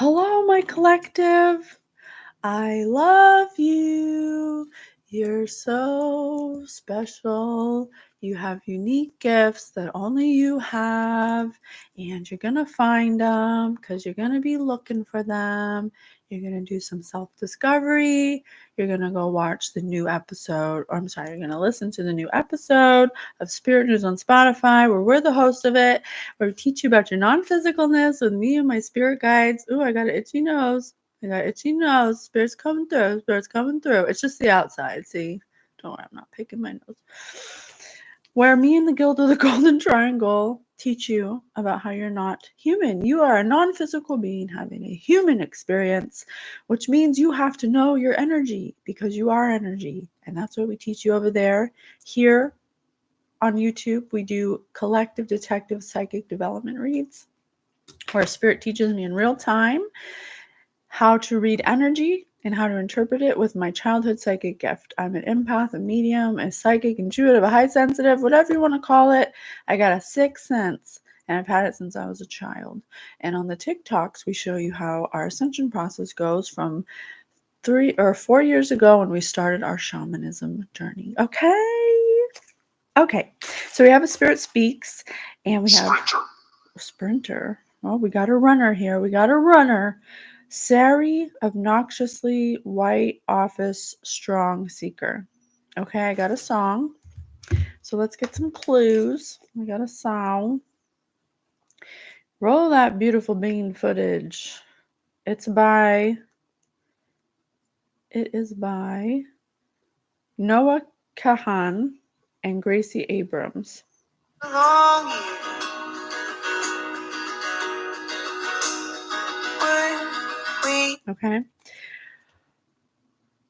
Hello, my collective. I love you. You're so special. You have unique gifts that only you have, and you're going to find them because you're going to be looking for them. You're going to do some self-discovery. You're going to go watch the new episode, you're going to listen to the new episode of Spirit News on Spotify, where we're the host of it, where we teach you about your non-physicalness with me and my spirit guides. Ooh, I got an itchy nose. I got itchy nose. Spirit's coming through. Spirit's coming through. It's just the outside. See? Don't worry, I'm not picking my nose. Where me and the Guild of the Golden Triangle teach you about how you're not human. You are a non-physical being having a human experience, which means you have to know your energy because you are energy. And that's what we teach you over there. Here on YouTube, we do collective detective psychic development reads, where Spirit teaches me in real time how to read energy and how to interpret it with my childhood psychic gift. I'm an empath, a medium, a psychic, intuitive, a high sensitive, whatever you want to call it. I got a sixth sense, and I've had it since I was a child. And on the TikToks, we show you how our ascension process goes from 3 or 4 years ago when we started our shamanism journey. Okay. So we have a Spirit Speaks, and we have a sprinter. Oh, we got a runner here. We got a runner. Sari, obnoxiously white office strong seeker. Okay, I got a song. So let's get some clues. We got a song. Roll that beautiful bean footage. It is by Noah Kahan and Gracie Abrams. Okay.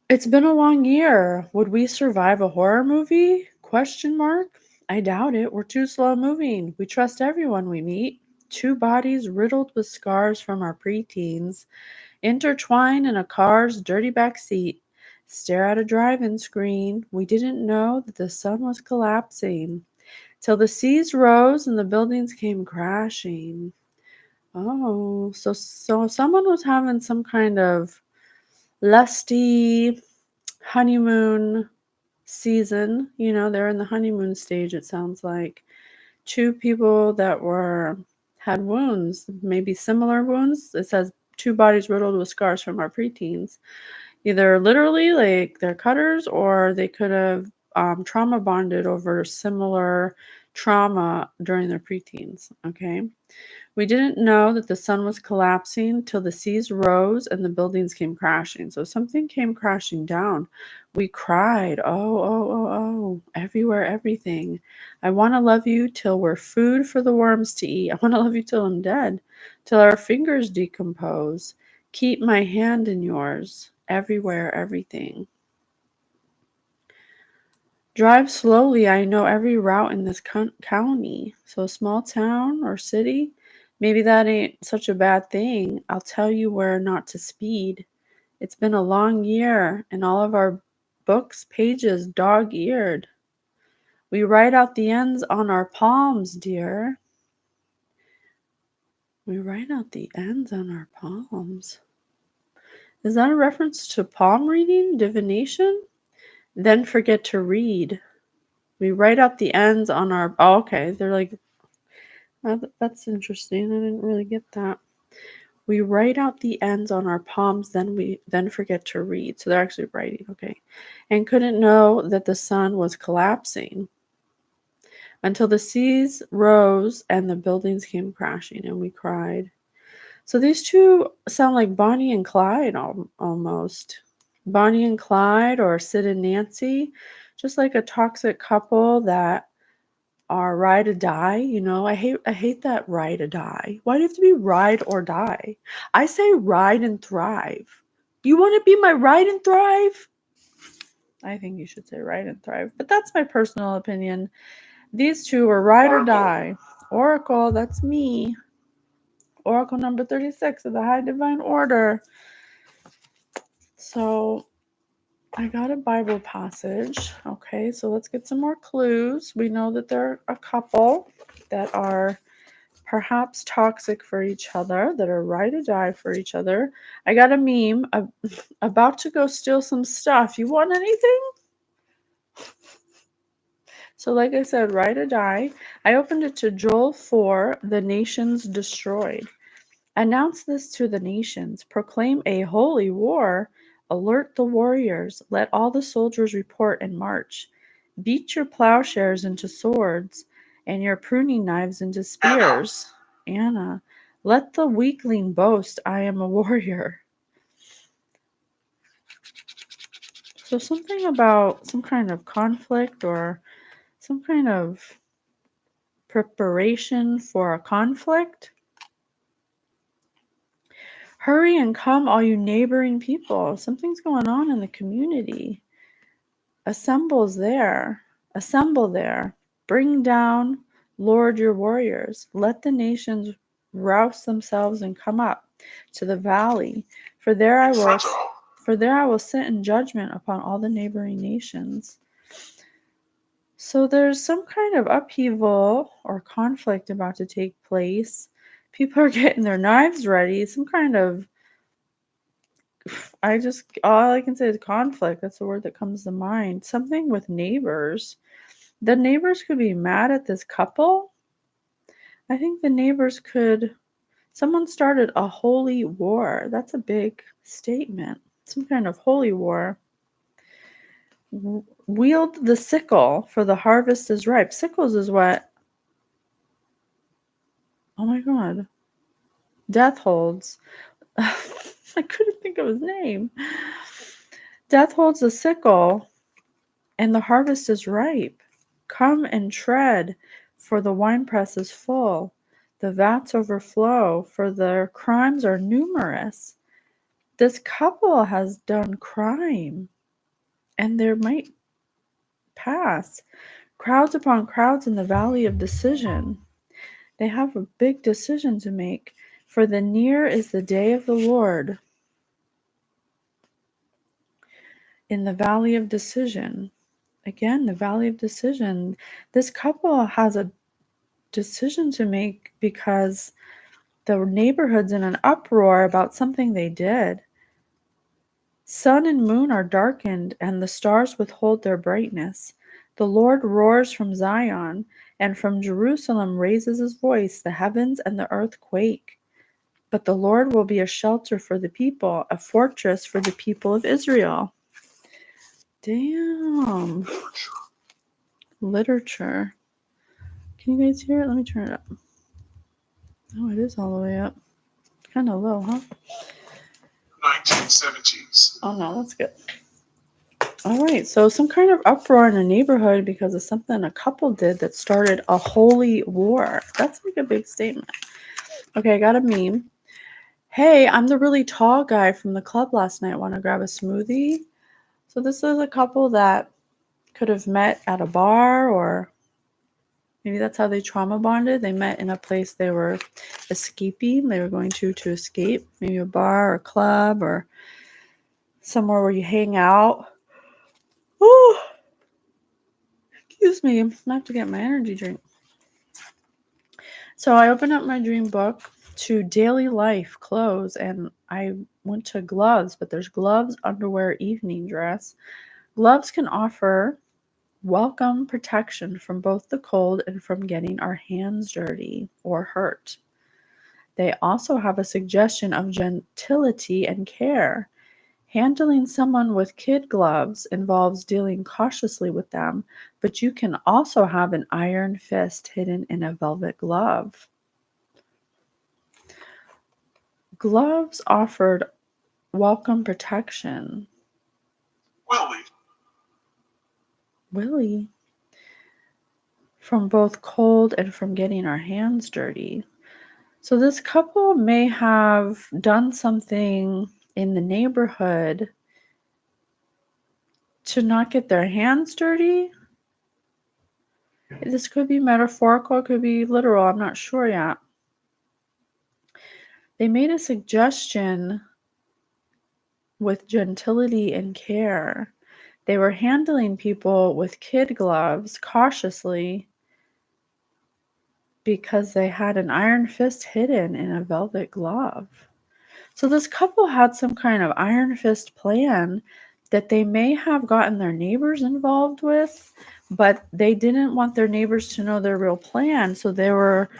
It's been a long year. Would we survive a horror movie? ? I doubt it. We're too slow moving. We trust everyone we meet. 2 bodies riddled with scars from our preteens. Intertwine in a car's dirty back seat. Stare at a drive-in screen. We didn't know that the sun was collapsing. Till the seas rose and the buildings came crashing. Oh, so someone was having some kind of lusty honeymoon season. They're in the honeymoon stage, it sounds like. 2 people that had wounds, maybe similar wounds. It says 2 bodies riddled with scars from our preteens. Either literally, like they're cutters, or they could have trauma bonded over similar trauma during their preteens. Okay. We didn't know that the sun was collapsing till the seas rose and the buildings came crashing. So something came crashing down. We cried, oh, everywhere, everything. I want to love you till we're food for the worms to eat. I want to love you till I'm dead, till our fingers decompose. Keep my hand in yours, everywhere, everything. Drive slowly. I know every route in this county. So small town or city, maybe that ain't such a bad thing. I'll tell you where not to speed. It's been a long year, and all of our books' pages dog-eared. We write out the ends on our palms, dear. We write out the ends on our palms. Is that a reference to palm reading, divination? Then forget to read. We write out the ends on our... Oh, okay, they're like... that's interesting. I didn't really get that. We write out the ends on our palms, then forget to read. So they're actually writing, okay. And couldn't know that the sun was collapsing until the seas rose and the buildings came crashing, and we cried. So these 2 sound like Bonnie and Clyde almost. Bonnie and Clyde, or Sid and Nancy, just like a toxic couple that are ride or die. I hate that ride or die. Why do you have to be ride or die? I say ride and thrive. You want to be my ride and thrive? I think you should say ride and thrive, but that's my personal opinion. These 2 are ride or die. Oracle, that's me. Oracle number 36 of the High Divine Order. So I got a Bible passage. Okay, so let's get some more clues. We know that there are a couple that are perhaps toxic for each other, that are ride or die for each other. I got a meme about to go steal some stuff. You want anything? So like I said, ride or die. I opened it to Joel 4, the nations destroyed. Announce this to the nations. Proclaim a holy war. Alert the warriors. Let all the soldiers report and march. Beat your plowshares into swords and your pruning knives into spears. Anna, let the weakling boast, I am a warrior. So something about some kind of conflict or some kind of preparation for a conflict. Hurry and come, all you neighboring people. Something's going on in the community. Assemble there. Bring down, Lord, your warriors. Let the nations rouse themselves and come up to the valley. For there I will sit in judgment upon all the neighboring nations. So there's some kind of upheaval or conflict about to take place. People are getting their knives ready. Some kind of, all I can say is conflict. That's the word that comes to mind. Something with neighbors. The neighbors could be mad at this couple. I think the neighbors someone started a holy war. That's a big statement. Some kind of holy war. Wield the sickle, for the harvest is ripe. Sickles is what? Oh my God. Death holds. I couldn't think of his name. Death holds a sickle, and the harvest is ripe. Come and tread, for the winepress is full. The vats overflow, for their crimes are numerous. This couple has done crime, and there might pass crowds upon crowds in the valley of decision. They have a big decision to make, for the near is the day of the Lord. In the valley of decision. Again, the valley of decision. This couple has a decision to make because the neighborhood's in an uproar about something they did. Sun and moon are darkened, and the stars withhold their brightness. The Lord roars from Zion, and from Jerusalem raises his voice. The heavens and the earth quake. But the Lord will be a shelter for the people, a fortress for the people of Israel. Damn. Literature. Can you guys hear it? Let me turn it up. Oh, it is all the way up. Kind of low, huh? 1970s. Oh, no, that's good. All right, so some kind of uproar in a neighborhood because of something a couple did that started a holy war. That's like a big statement. Okay, I got a meme. Hey, I'm the really tall guy from the club last night. Want to grab a smoothie? So this is a couple that could have met at a bar, or maybe that's how they trauma bonded. They met in a place they were escaping. They were going to escape, maybe a bar or club or somewhere where you hang out. Ooh, excuse me. I have to get my energy drink. So I opened up my dream book to daily life clothes, and I went to gloves, but there's gloves, underwear, evening dress. Gloves can offer welcome protection from both the cold and from getting our hands dirty or hurt. They also have a suggestion of gentility and care. Handling someone with kid gloves involves dealing cautiously with them, but you can also have an iron fist hidden in a velvet glove. Gloves offered welcome protection. Willie. From both cold and from getting our hands dirty. So this couple may have done something in the neighborhood to not get their hands dirty. This could be metaphorical, it could be literal, I'm not sure yet. They made a suggestion with gentility and care. They were handling people with kid gloves cautiously. because they had an iron fist hidden in a velvet glove. So this couple had some kind of iron fist plan that they may have gotten their neighbors involved with, but they didn't want their neighbors to know their real plan, so they were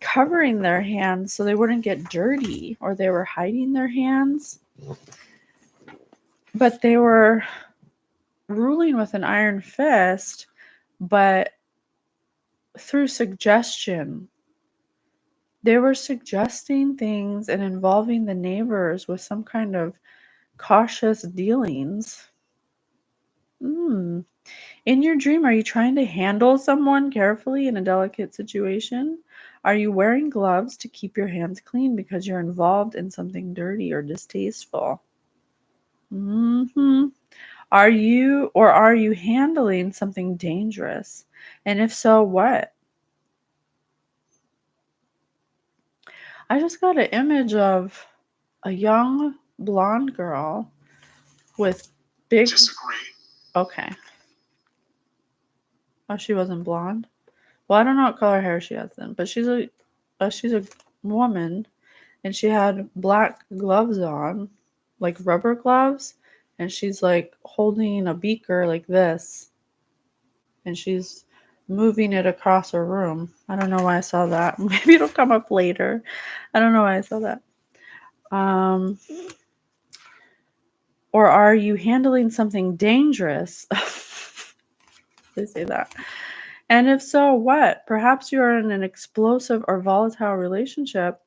covering their hands so they wouldn't get dirty, or they were hiding their hands. But they were ruling with an iron fist, but through suggestion. They were suggesting things and involving the neighbors with some kind of cautious dealings. In your dream, are you trying to handle someone carefully in a delicate situation? Are you wearing gloves to keep your hands clean because you're involved in something dirty or distasteful? Are you handling something dangerous? And if so, what? I just got an image of a young blonde girl with big. Disagree. Okay. Oh, she wasn't blonde. Well, I don't know what color hair she has then, but she's a woman, and she had black gloves on, like rubber gloves, and she's like holding a beaker like this, and she's moving it across a room. I don't know why I saw that. Maybe it'll come up later. I don't know why I saw that. Or are you handling something dangerous? They say that. And if so, what? Perhaps you're in an explosive or volatile relationship,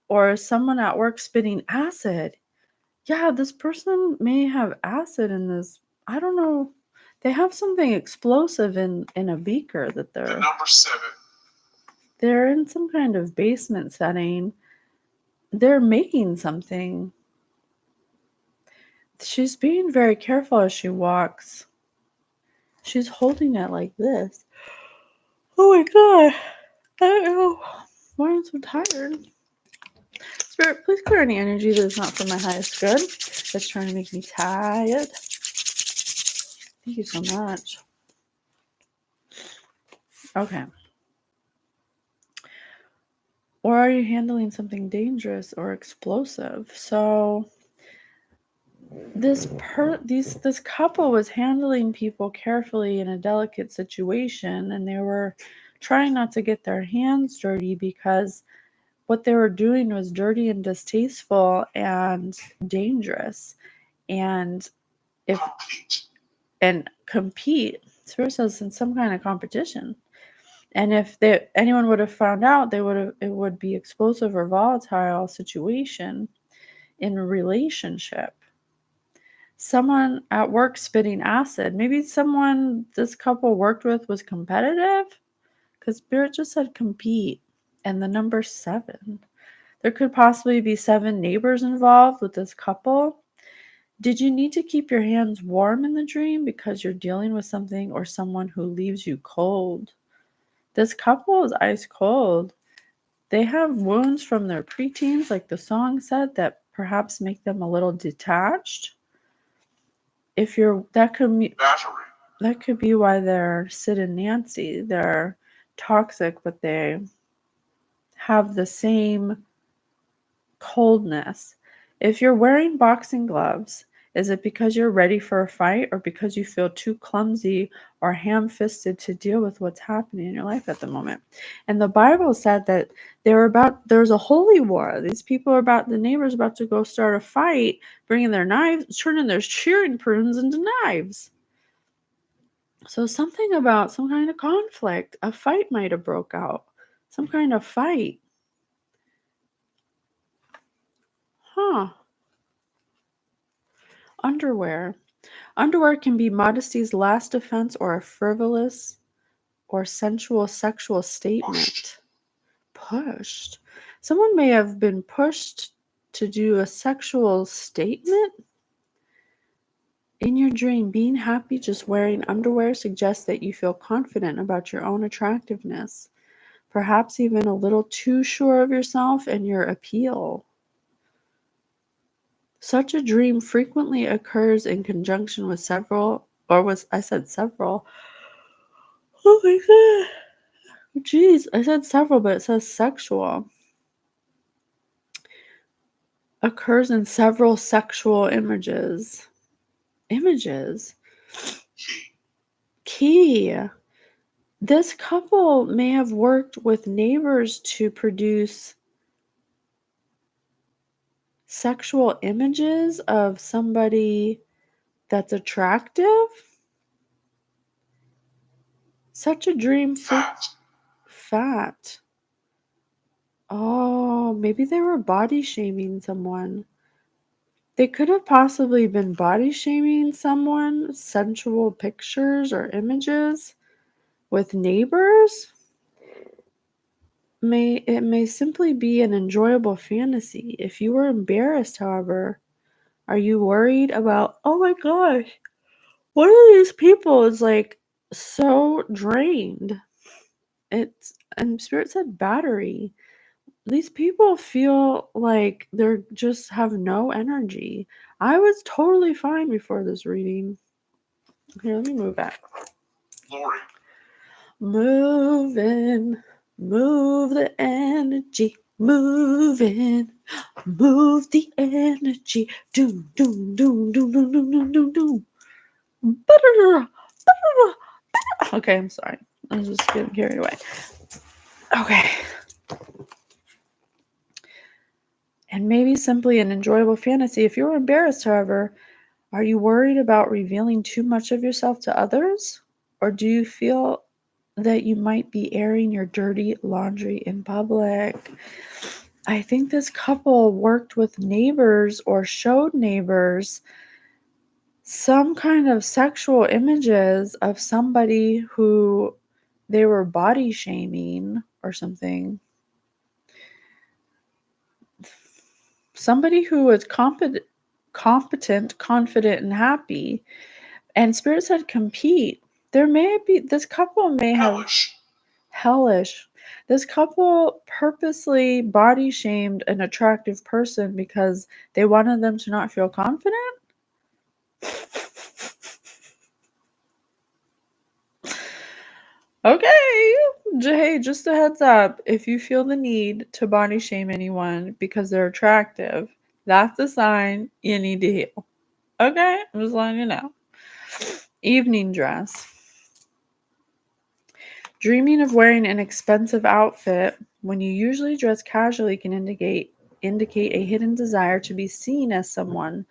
or someone at work spitting acid. Yeah, this person may have acid in this. I don't know. They have something explosive in a beaker that The number 7. They're in some kind of basement setting. They're making something. She's being very careful as she walks. She's holding it like this. Oh my god. I don't know why I'm so tired. Spirit, please clear any energy that is not for my highest good. That's trying to make me tired. Thank you so much. Okay. Or are you handling something dangerous or explosive? So this couple was handling people carefully in a delicate situation, and they were trying not to get their hands dirty because what they were doing was dirty and distasteful and dangerous. And compete. Spirit says in some kind of competition. And if anyone would have found out, it would be explosive or volatile situation in a relationship. Someone at work spitting acid. Maybe someone this couple worked with was competitive, because Spirit just said compete and the number 7. There could possibly be 7 neighbors involved with this couple. Did you need to keep your hands warm in the dream because you're dealing with something or someone who leaves you cold? This couple is ice cold. They have wounds from their preteens, like the song said, that perhaps make them a little detached. That could be why they're Sid and Nancy. They're toxic, but they have the same coldness. If you're wearing boxing gloves, is it because you're ready for a fight, or because you feel too clumsy or ham-fisted to deal with what's happening in your life at the moment? And the Bible said that there's a holy war. These people the neighbors about to go start a fight, bringing their knives, turning their shearing prunes into knives. So something about some kind of conflict, a fight might have broke out. Some kind of fight. Underwear. Underwear can be modesty's last defense, or a frivolous or sensual sexual statement. Pushed. Someone may have been pushed to do a sexual statement. In your dream, being happy just wearing underwear suggests that you feel confident about your own attractiveness, perhaps even a little too sure of yourself and your appeal. Such a dream frequently occurs in conjunction with several. Oh my god. Geez, I said several, but it says sexual. Occurs in several sexual images. Images? Key. This couple may have worked with neighbors to produce sexual images of somebody that's attractive. Such a dream fat. Oh, maybe they were body shaming someone. They could have possibly been body shaming someone, sensual pictures or images with neighbors. It may simply be an enjoyable fantasy. If you were embarrassed, however, are you worried about, oh my gosh, one of these people is like so drained? And Spirit said battery. These people feel like they're just have no energy. I was totally fine before this reading. Here, let me move back. Lori. Moving, move the energy, moving, move the energy. Doom, doom, doom, doom, doom, doom, doom, doom, doom. Okay, I'm sorry. I was just getting carried away. Okay. And maybe simply an enjoyable fantasy. If you're embarrassed, however, are you worried about revealing too much of yourself to others? Or do you feel that you might be airing your dirty laundry in public? I think this couple worked with neighbors or showed neighbors some kind of sexual images of somebody who they were body shaming or something. Somebody who was competent, confident, and happy. And Spirit said compete. There may be, this couple may have hellish. This couple purposely body shamed an attractive person because they wanted them to not feel confident. Okay. Hey, just a heads up. If you feel the need to body shame anyone because they're attractive, that's a sign you need to heal. Okay? I'm just letting you know. Evening dress. Dreaming of wearing an expensive outfit when you usually dress casually can indicate a hidden desire to be seen as someone,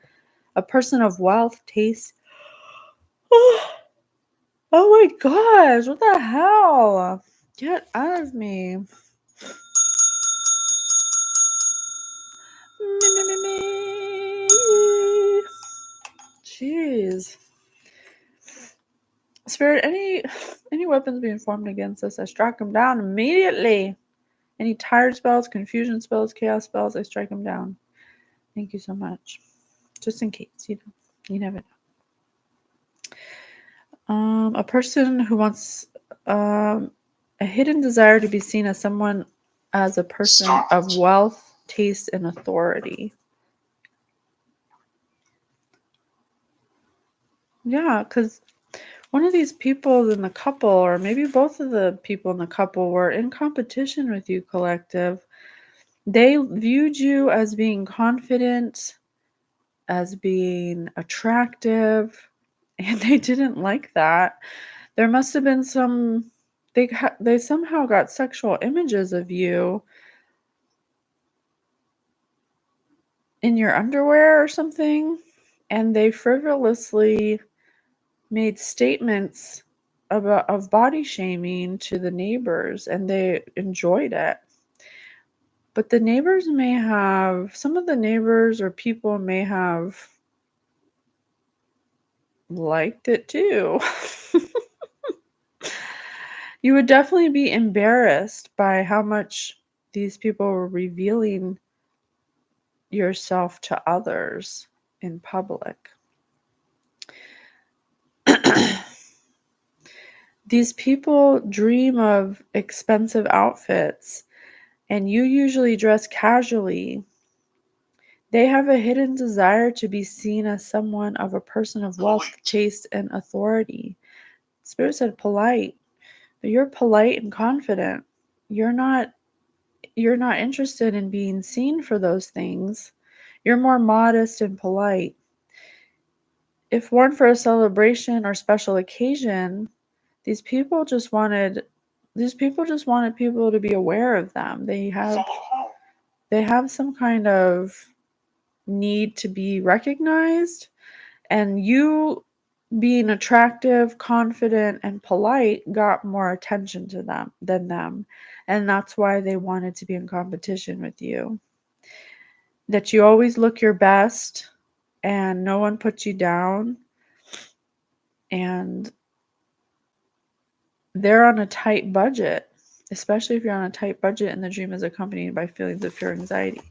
a person of wealth, taste. Oh my gosh, what the hell? Get out of me. Jeez. Spirit, any weapons being formed against us, I strike them down immediately. Any tired spells, confusion spells, chaos spells, I strike them down. Thank you so much. Just in case, you never know. A person who wants a hidden desire to be seen as someone, as a person of wealth, taste, and authority. Yeah, because one of these people in the couple, or maybe both of the people in the couple, were in competition with you, collective. They viewed you as being confident, as being attractive, and they didn't like that. There must have been some, they somehow got sexual images of you in your underwear or something, and they frivolously made statements of body shaming to the neighbors, and they enjoyed it. But the neighbors may have, some of the neighbors or people may have liked it too. You would definitely be embarrassed by how much these people were revealing yourself to others in public. These people dream of expensive outfits, and you usually dress casually. They have a hidden desire to be seen as someone of a person of wealth, taste, and authority. Spirit said polite. You're polite and confident. You're not interested in being seen for those things. You're more modest and polite. If worn for a celebration or special occasion, these people just wanted people to be aware of them. They have some kind of need to be recognized, and you being attractive, confident, and polite got more attention to them than them. And that's why they wanted to be in competition with you. That you always look your best and no one puts you down. And they're on a tight budget, especially if you're on a tight budget and the dream is accompanied by feelings of fear and anxiety.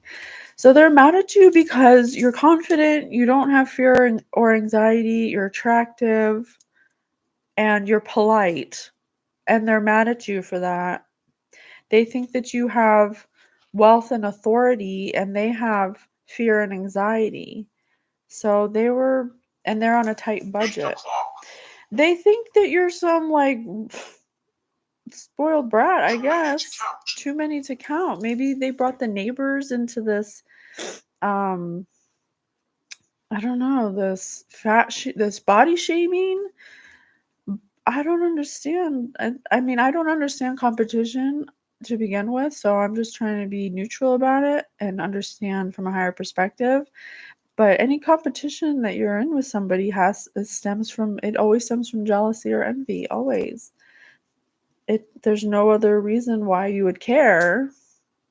So they're mad at you because you're confident, you don't have fear or anxiety, you're attractive, and you're polite. And they're mad at you for that. They think that you have wealth and authority and they have fear and anxiety. So they're on a tight budget. They think that you're some like spoiled brat, I guess. Too many to count. Maybe they brought the neighbors into this I don't know, this this body shaming. I don't understand. I mean, I don't understand competition to begin with, so I'm just trying to be neutral about it and understand from a higher perspective. But any competition that you're in with somebody it always stems from jealousy or envy, always. There's no other reason why you would care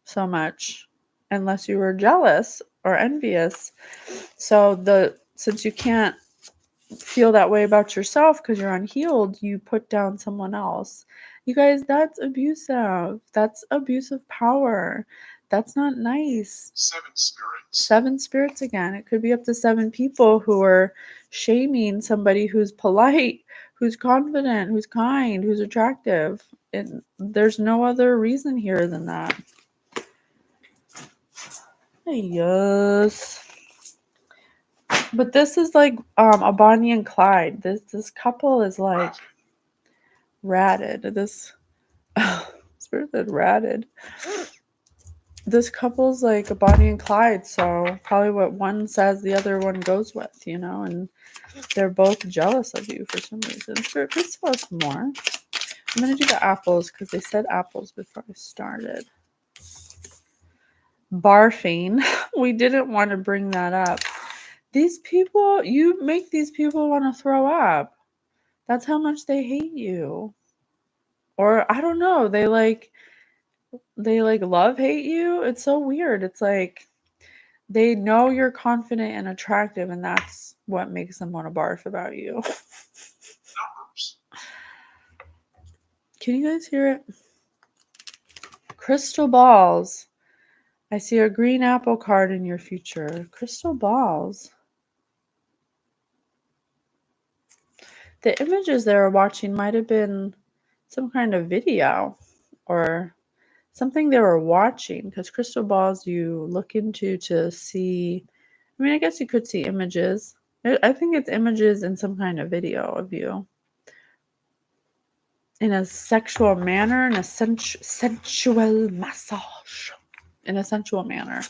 so much unless you were jealous or envious. So since you can't feel that way about yourself because you're unhealed, you put down someone else. You guys, that's abusive. That's abusive power. That's not nice. 7 spirits again. It could be up to 7 people who are shaming somebody who's polite, who's confident, who's kind, who's attractive. And there's no other reason here than that. Yes. But this is like a Bonnie and Clyde. This couple is like ratted. This spirit said ratted. This couple's like a Bonnie and Clyde, so probably what one says the other one goes with, and they're both jealous of you for some reason. Spirit, please tell us more. I'm gonna do the apples because they said apples before I started. Barfing. We didn't want to bring that up. These people, you make these people want to throw up. That's how much they hate you. Or I don't know, they love hate you. It's so weird. It's like they know you're confident and attractive, and that's what makes them want to barf about you. Can you guys hear it? Crystal balls. I see a green apple card in your future. Crystal balls. The images they were watching might have been some kind of video or something they were watching, because crystal balls you look into to see. I mean, I guess you could see images. I think it's images in some kind of video of you in a sexual manner, in a sensual massage, in a sensual manner.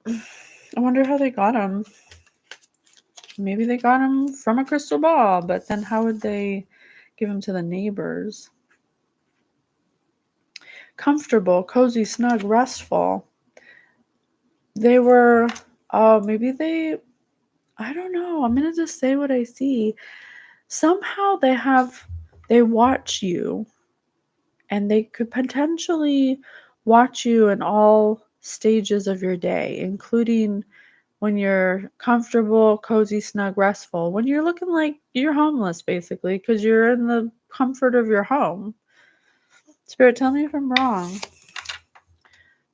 I wonder how they got them. Maybe they got them from a crystal ball, but then how would they give them to the neighbors? Comfortable, cozy, snug, restful. They were, I don't know. I'm going to just say what I see. Somehow they watch you, and they could potentially watch you in all stages of your day, including when you're comfortable, cozy, snug, restful, when you're looking like you're homeless, basically, because you're in the comfort of your home. Spirit, tell me if I'm wrong.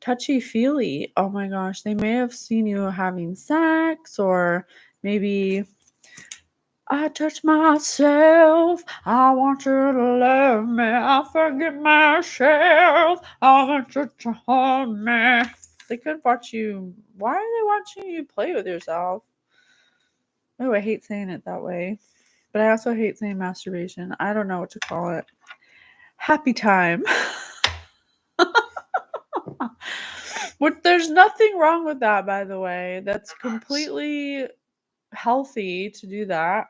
Touchy-feely. Oh my gosh, they may have seen you having sex, or maybe I touch myself, I want you to love me, I forget myself, I want you to hold me. They could watch you. Why are they watching you play with yourself? Oh, I hate saying it that way. But I also hate saying masturbation. I don't know what to call it. Happy time. There's nothing wrong with that, by the way. That's completely healthy to do that.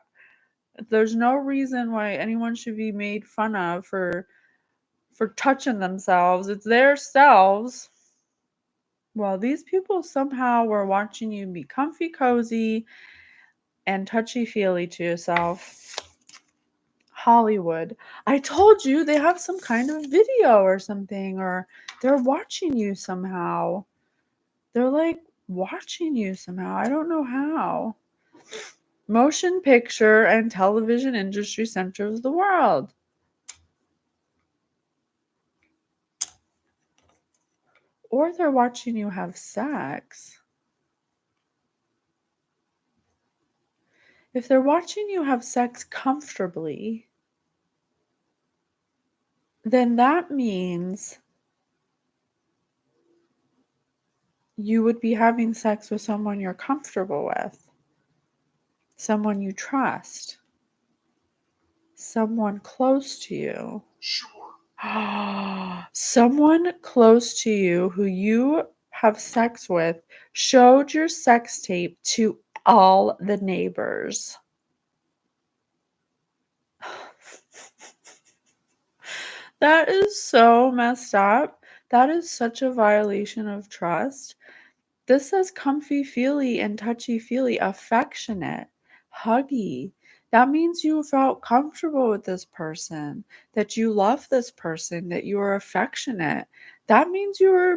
There's no reason why anyone should be made fun of for touching themselves. It's their selves. Well, these people somehow were watching you be comfy, cozy, and touchy-feely to yourself. Hollywood. I told you they have some kind of video or something, or they're watching you somehow. They're like watching you somehow. I don't know how. Motion picture and television industry center of the world. Or they're watching you have sex. If they're watching you have sex comfortably, then that means you would be having sex with someone you're comfortable with, someone you trust, someone close to you. Sure. Someone close to you who you have sex with showed your sex tape to all the neighbors. That is so messed up. That is such a violation of trust. This says comfy feely and touchy feely, affectionate, huggy. That means you felt comfortable with this person, that you love this person, that you are affectionate. That means you were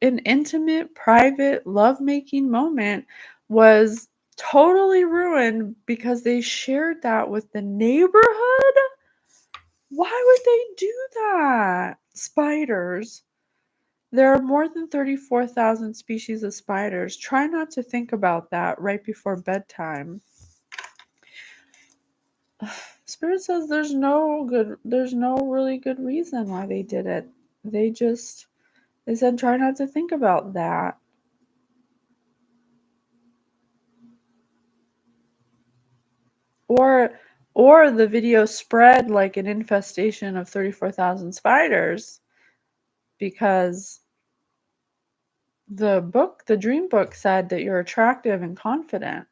an intimate, private, love-making moment was totally ruined because they shared that with the neighborhood. Why would they do that? Spiders. There are more than 34,000 species of spiders. Try not to think about that right before bedtime. Spirit says there's no really good reason why they did it. They said try not to think about that. Or the video spread like an infestation of 34,000 spiders because the dream book said that you're attractive and confident.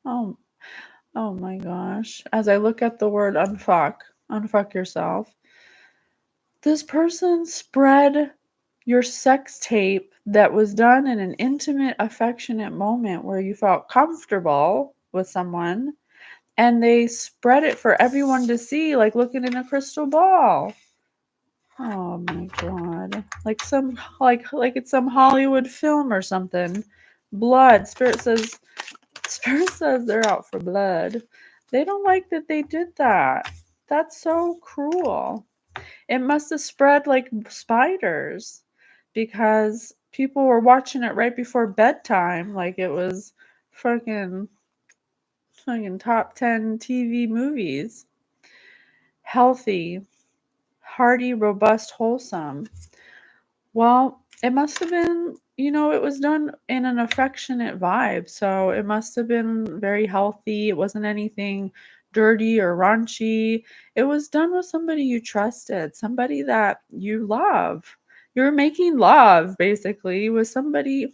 Oh my gosh. As I look at the word unfuck yourself. This person spread your sex tape that was done in an intimate, affectionate moment where you felt comfortable with someone, and they spread it for everyone to see, like looking in a crystal ball. Oh my god. Like it's some Hollywood film or something. Blood. Spirit says they're out for blood. They don't like that they did that. That's so cruel. It must have spread like spiders because people were watching it right before bedtime like it was fucking top 10 TV movies. Healthy, hearty, robust, wholesome. Well, it must have been, it was done in an affectionate vibe. So it must have been very healthy. It wasn't anything dirty or raunchy. It was done with somebody you trusted, somebody that you love. You're making love, basically, with somebody.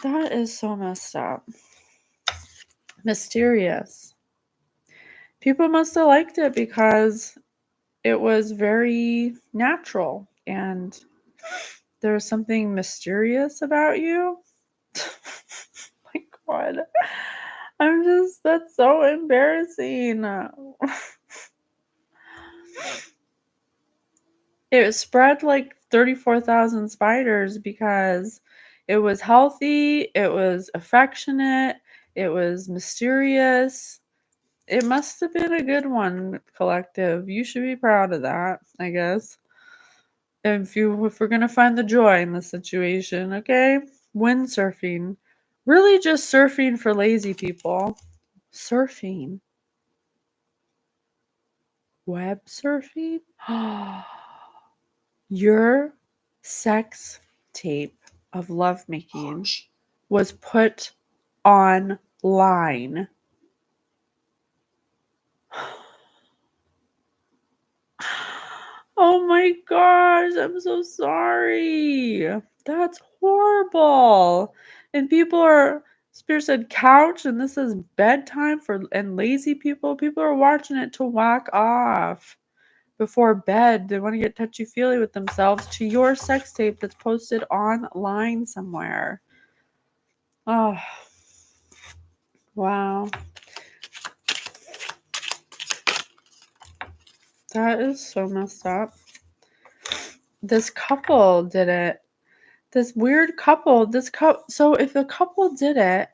That is so messed up. Mysterious. People must have liked it because it was very natural and there's something mysterious about you. My god. That's so embarrassing. It spread like 34,000 spiders because it was healthy, it was affectionate, it was mysterious. It must have been a good one, collective. You should be proud of that, I guess. If we're gonna find the joy in the situation, okay? Windsurfing. Really just surfing for lazy people. Surfing. Web surfing? Your sex tape of lovemaking was put on online. Oh my gosh, I'm so sorry. That's horrible. And Spirit said couch, and this is bedtime and lazy people. People are watching it to whack off before bed. They want to get touchy-feely with themselves to your sex tape that's posted online somewhere. Oh, wow. That is so messed up. This couple did it. This weird couple, so if the couple did it,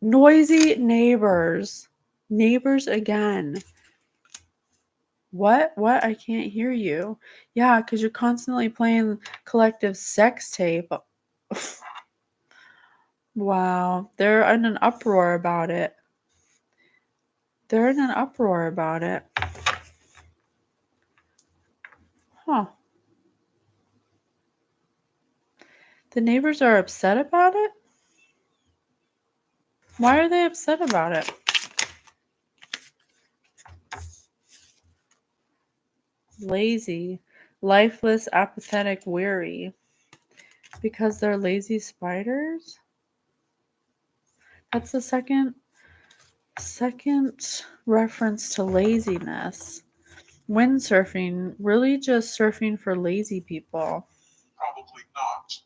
noisy neighbors again. What? I can't hear you. Yeah, because you're constantly playing collective sex tape. Wow, they're in an uproar about it. Huh. The neighbors are upset about it? Why are they upset about it? Lazy, lifeless, apathetic, weary. Because they're lazy spiders? That's the second reference to laziness. Windsurfing, really just surfing for lazy people. Probably not.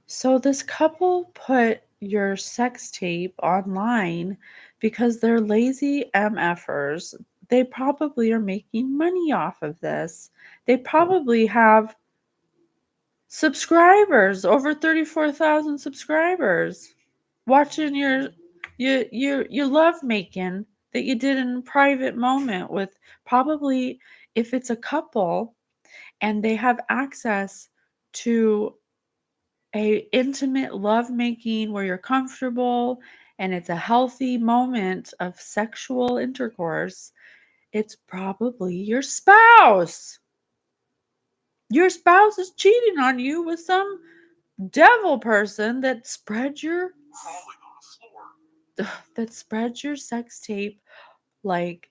So this couple put your sex tape online because they're lazy MFers. They probably are making money off of this. They probably have subscribers, over 34,000 subscribers, watching your love making that you did in a private moment with, probably, if it's a couple and they have access to a intimate love making where you're comfortable and it's a healthy moment of sexual intercourse, it's probably your spouse. Your spouse is cheating on you with some devil person that spread your sex tape like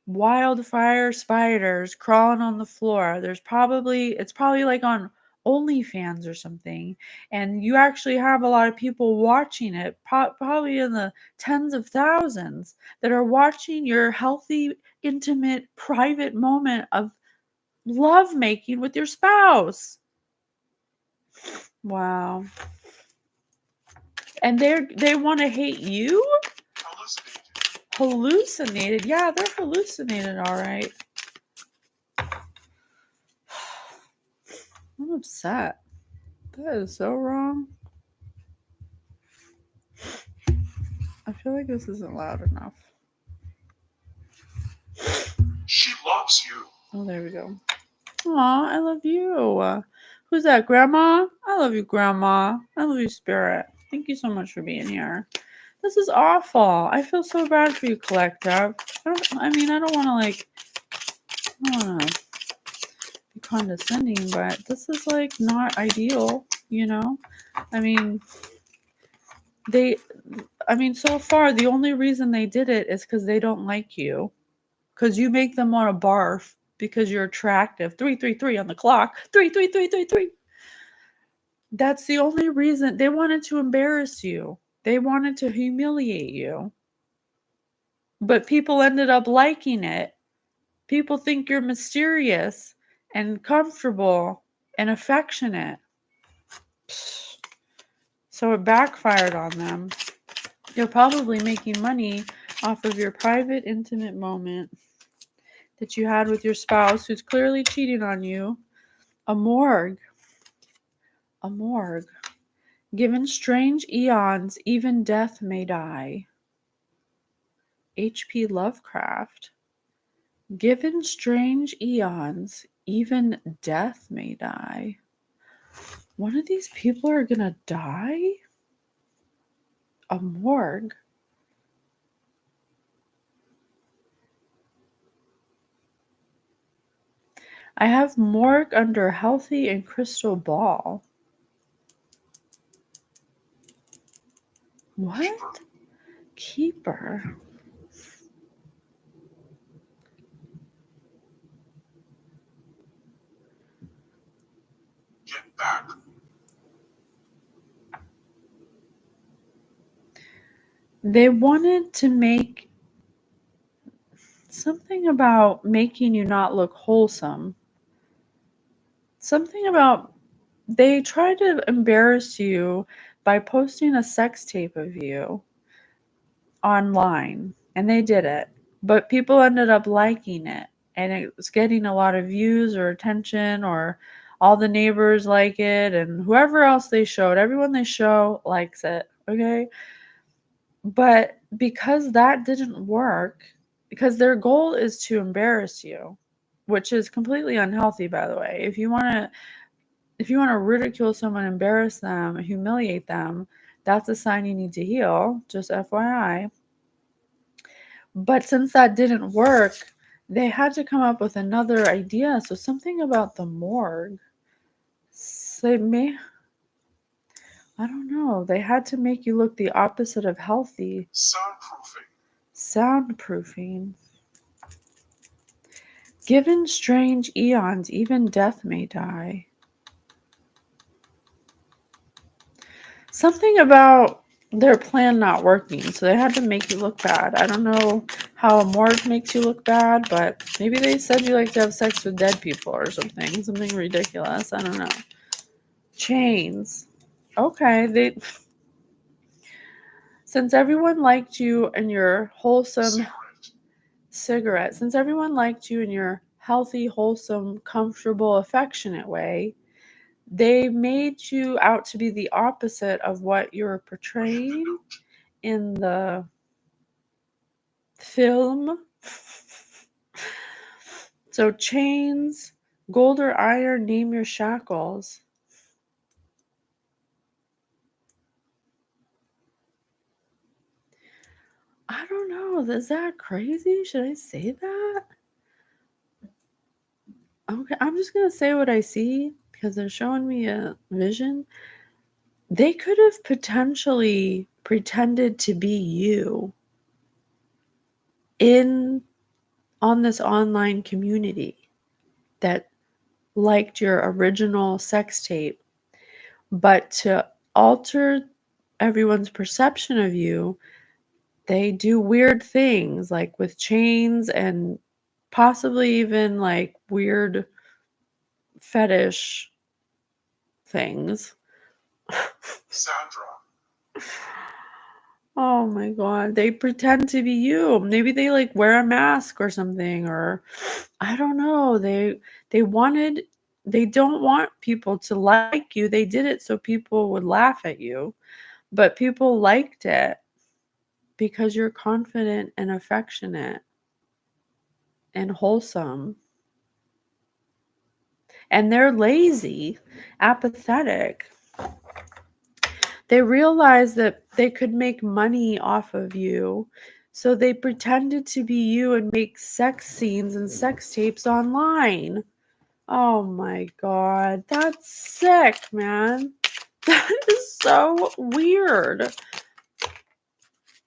wildfire spiders crawling on the floor. It's probably like on OnlyFans or something, and you actually have a lot of people watching it, probably in the tens of thousands, that are watching your healthy, intimate, private moment of love making with your spouse. Wow. And they want to hate you? Hallucinated. Yeah, they're hallucinated, all right. I'm upset. That is so wrong. I feel like this isn't loud enough. She loves you. Oh, there we go. Aw, I love you. Who's that, Grandma? I love you, Grandma. I love you, Spirit. Thank you so much for being here. This is awful. I feel so bad for you, Collective. I don't want to be condescending, but this is like not ideal, I mean, so far the only reason they did it is because they don't like you, because you make them want to barf because you're attractive. 333 on the clock. 33333. That's the only reason. They wanted to embarrass you. They wanted to humiliate you. But people ended up liking it. People think you're mysterious and comfortable and affectionate. So it backfired on them. You're probably making money off of your private, intimate moment that you had with your spouse who's clearly cheating on you. A morgue. Given strange eons, even death may die. H.P. Lovecraft. Given strange eons, even death may die. One of these people are gonna die? A morgue. I have morgue under healthy and crystal ball. What? Keeper. Keeper. Get back. They wanted to make something about making you not look wholesome. Something about they tried to embarrass you by posting a sex tape of you online, and they did it. But people ended up liking it, and it was getting a lot of views or attention, or all the neighbors like it, and whoever else they showed, everyone they show likes it, okay? But because that didn't work, because their goal is to embarrass you, which is completely unhealthy, by the way. If you want to ridicule someone, embarrass them, humiliate them, that's a sign you need to heal, just FYI. But since that didn't work, they had to come up with another idea. So something about the morgue. I don't know. They had to make you look the opposite of healthy. Soundproofing. Soundproofing. Given strange eons, even death may die. Something about their plan not working, so they had to make you look bad. I don't know how a morgue makes you look bad, but maybe they said you like to have sex with dead people or something ridiculous. I don't know. Chains. Okay, since everyone liked you and your wholesome cigarette, since everyone liked you in your healthy, wholesome, comfortable, affectionate way, they made you out to be the opposite of what you're portraying in the film. So chains, gold or iron, name your shackles. I don't know. Is that crazy? Should I say that? Okay, I'm just going to say what I see because they're showing me a vision. They could have potentially pretended to be you in on this online community that liked your original sex tape, but to alter everyone's perception of you, they do weird things like with chains and possibly even like weird fetish things. Sandra. Oh my god, they pretend to be you. Maybe they like wear a mask or something, or I don't know. They don't want people to like you. They did it so people would laugh at you. But people liked it because you're confident and affectionate and wholesome. And they're lazy, apathetic. They realized that they could make money off of you. So they pretended to be you and make sex scenes and sex tapes online. Oh my god, that's sick, man. That is so weird.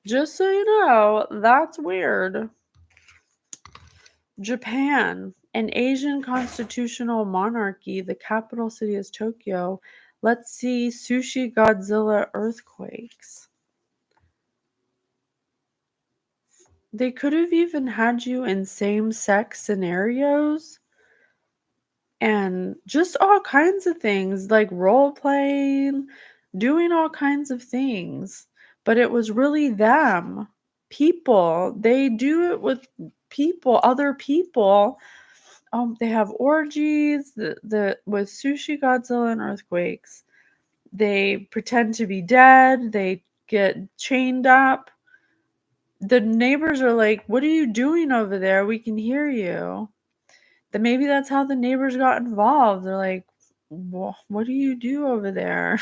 Just so you know, that's weird. Japan, an Asian constitutional monarchy, the capital city is Tokyo. Let's see Sushi Godzilla earthquakes. They could have even had you in same-sex scenarios and just all kinds of things like role playing, doing all kinds of things. But it was really them. People. They do it with people, other people. They have orgies with Sushi Godzilla and earthquakes. They pretend to be dead. They get chained up. The neighbors are like, "What are you doing over there? We can hear you." Then maybe that's how the neighbors got involved. They're like, "What do you do over there?"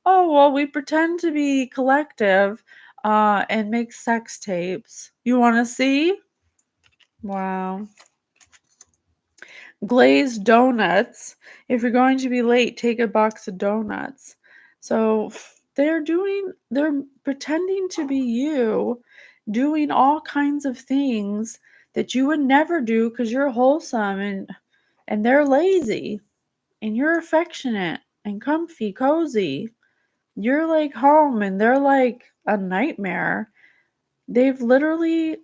Oh, well, we pretend to be collective and make sex tapes. You want to see? Wow. glazed donuts. If you're going to be late, take a box of donuts. So they're pretending to be you, doing all kinds of things that you would never do because you're wholesome, and they're lazy, and you're affectionate and comfy, cozy. You're like home, and they're like a nightmare. They've literally,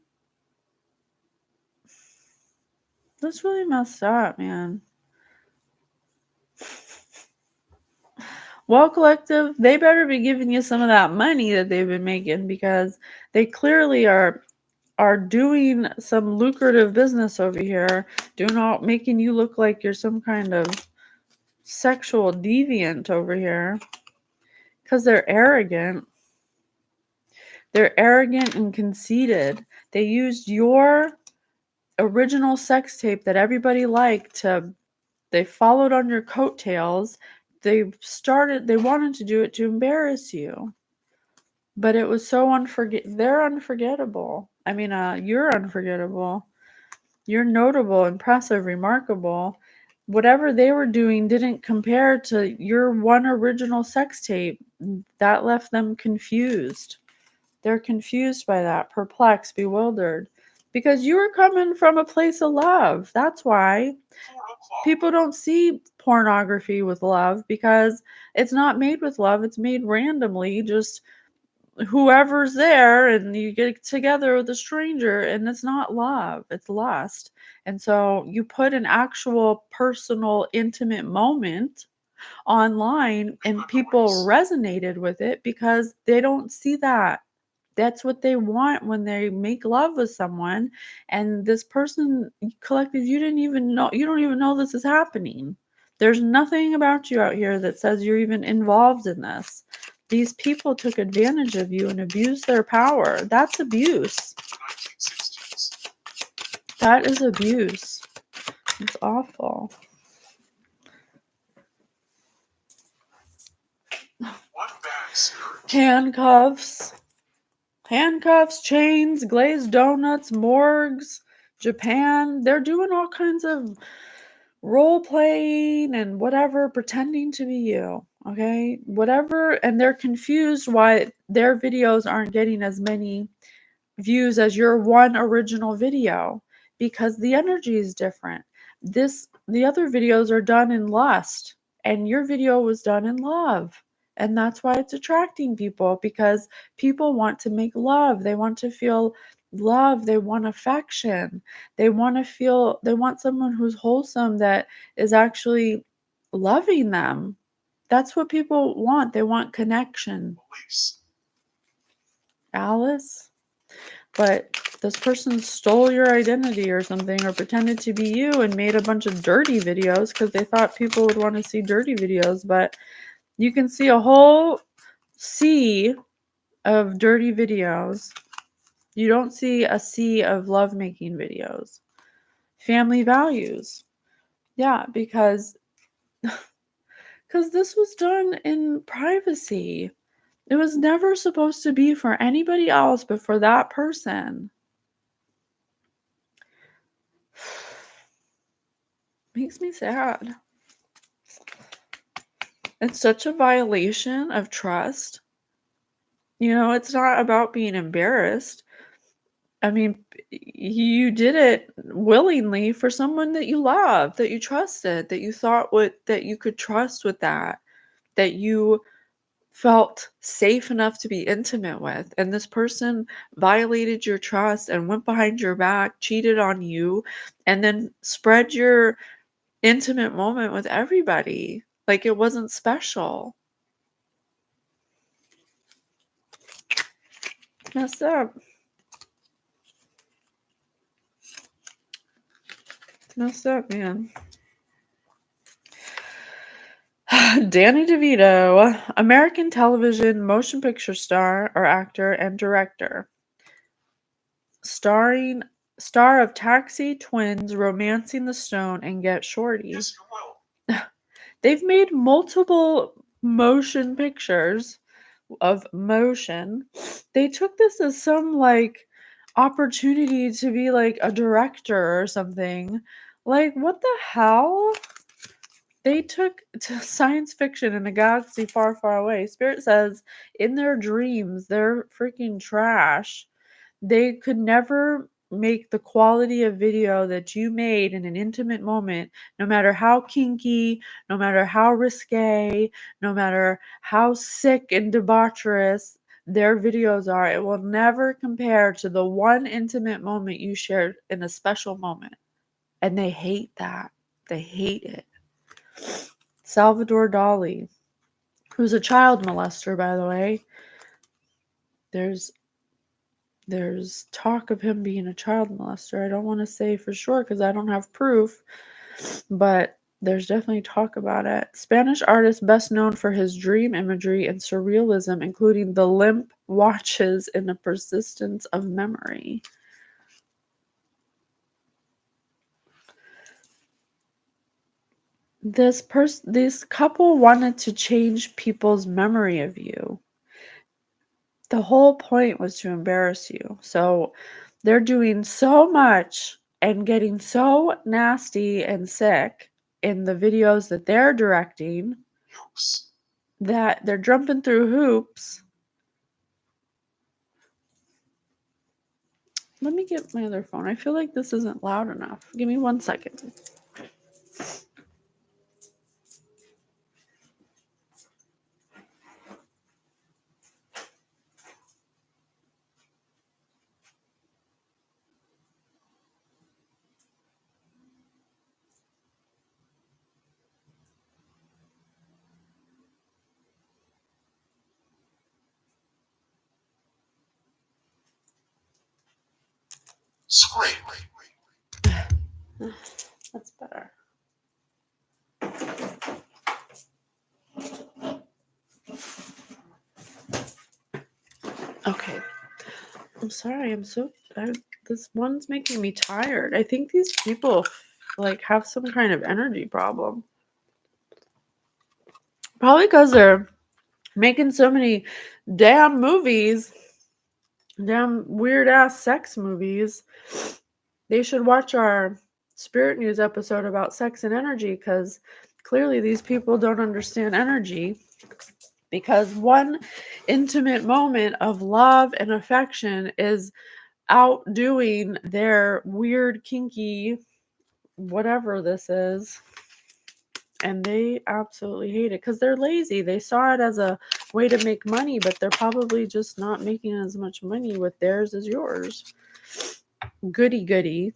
that's really messed up, man. Well, collective, they better be giving you some of that money that they've been making, because they clearly are doing some lucrative business over here, making you look like you're some kind of sexual deviant over here, because they're arrogant. They're arrogant and conceited. They used your original sex tape that everybody liked they followed on your coattails. They wanted to do it to embarrass you. But it was so they're unforgettable. I mean, you're unforgettable. You're notable, impressive, remarkable. Whatever they were doing didn't compare to your one original sex tape. That left them confused. They're confused by that, perplexed, bewildered. Because you were coming from a place of love. That's why people don't see pornography with love, because it's not made with love. It's made randomly, just whoever's there, and you get together with a stranger, and it's not love, it's lust. And so you put an actual personal intimate moment online, and people resonated with it because they don't see that. That's what they want when they make love with someone. And this person, collective, you don't even know this is happening. There's nothing about you out here that says you're even involved in this. These people took advantage of you and abused their power. That's abuse. That is abuse. It's awful. Handcuffs, chains, glazed donuts, morgues, Japan. They're doing all kinds of role playing and whatever, pretending to be you. Okay? Whatever. And they're confused why their videos aren't getting as many views as your one original video, because the energy is different. The other videos are done in lust, and your video was done in love. And that's why it's attracting people, because people want to make love. They want to feel love. They want affection. They want someone who's wholesome, that is actually loving them. That's what people want. They want connection. Alice? But this person stole your identity or something, or pretended to be you and made a bunch of dirty videos because they thought people would want to see dirty videos. But you can see a whole sea of dirty videos. You don't see a sea of lovemaking videos. Family values. Yeah, because this was done in privacy. It was never supposed to be for anybody else but for that person. Makes me sad. It's such a violation of trust. It's not about being embarrassed. I mean, you did it willingly for someone that you loved, that you trusted, that you thought that you could trust with that you felt safe enough to be intimate with. And this person violated your trust and went behind your back, cheated on you, and then spread your intimate moment with everybody like it wasn't special. It's messed up. It's messed up, man. Danny DeVito, American television motion picture star or actor and director. Star of Taxi, Twins, Romancing the Stone, and Get Shorty. Yes, you will. They've made multiple motion pictures of motion. They took this as some opportunity to be like a director or something. Like, what the hell? They took to science fiction in a galaxy far, far away. Spirit says in their dreams, they're freaking trash. They could never make the quality of video that you made in an intimate moment, no matter how kinky, no matter how risque, no matter how sick and debaucherous their videos are. It will never compare to the one intimate moment you shared in a special moment. And they hate that. They hate it. Salvador Dali, who's a child molester, by the way. There's talk of him being a child molester. I don't want to say for sure because I don't have proof, but there's definitely talk about it. Spanish artist best known for his dream imagery and surrealism, including the limp watches and the persistence of memory. This couple wanted to change people's memory of you. The whole point was to embarrass you. So they're doing so much and getting so nasty and sick in the videos that they're directing that they're jumping through hoops. Let me get my other phone. I feel like this isn't loud enough. Give me 1 second. Scream. That's better. Okay. I'm sorry. This one's making me tired. I think these people like have some kind of energy problem. Probably because they're making so many damn movies, damn weird ass sex movies. They should watch our Spirit News episode about sex and energy because clearly these people don't understand energy. Because one intimate moment of love and affection is outdoing their weird, kinky, whatever this is. And they absolutely hate it because they're lazy. They saw it as a way to make money, but they're probably just not making as much money with theirs as yours. Goody.